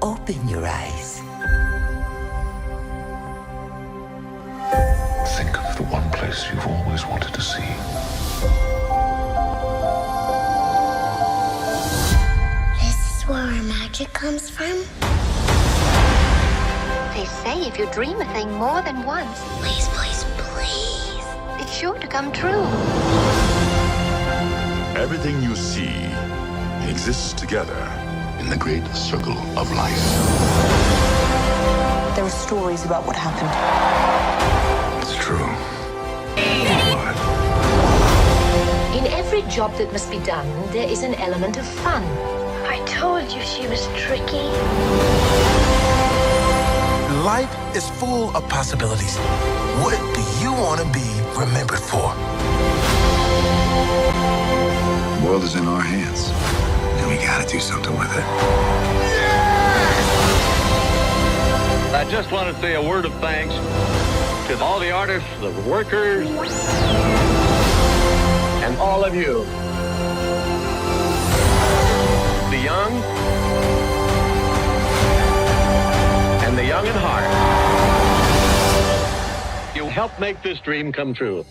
Open your eyes. Think of the one place you've always wanted to see. This is where our magic comes from? They say if you dream a thing more than once, Please, please, please. it's sure to come true. Everything you see exists together In the great circle of life. There were stories about what happened. It's true. What? In every job that must be done, there is an element of fun. I told you she was tricky. Life is full of possibilities. What do you want to be remembered for? The world is in our hands, and we gotta do something with it. I just want to say a word of thanks to all the artists, the workers, and all of you. The young and the young at heart. You helped make this dream come true.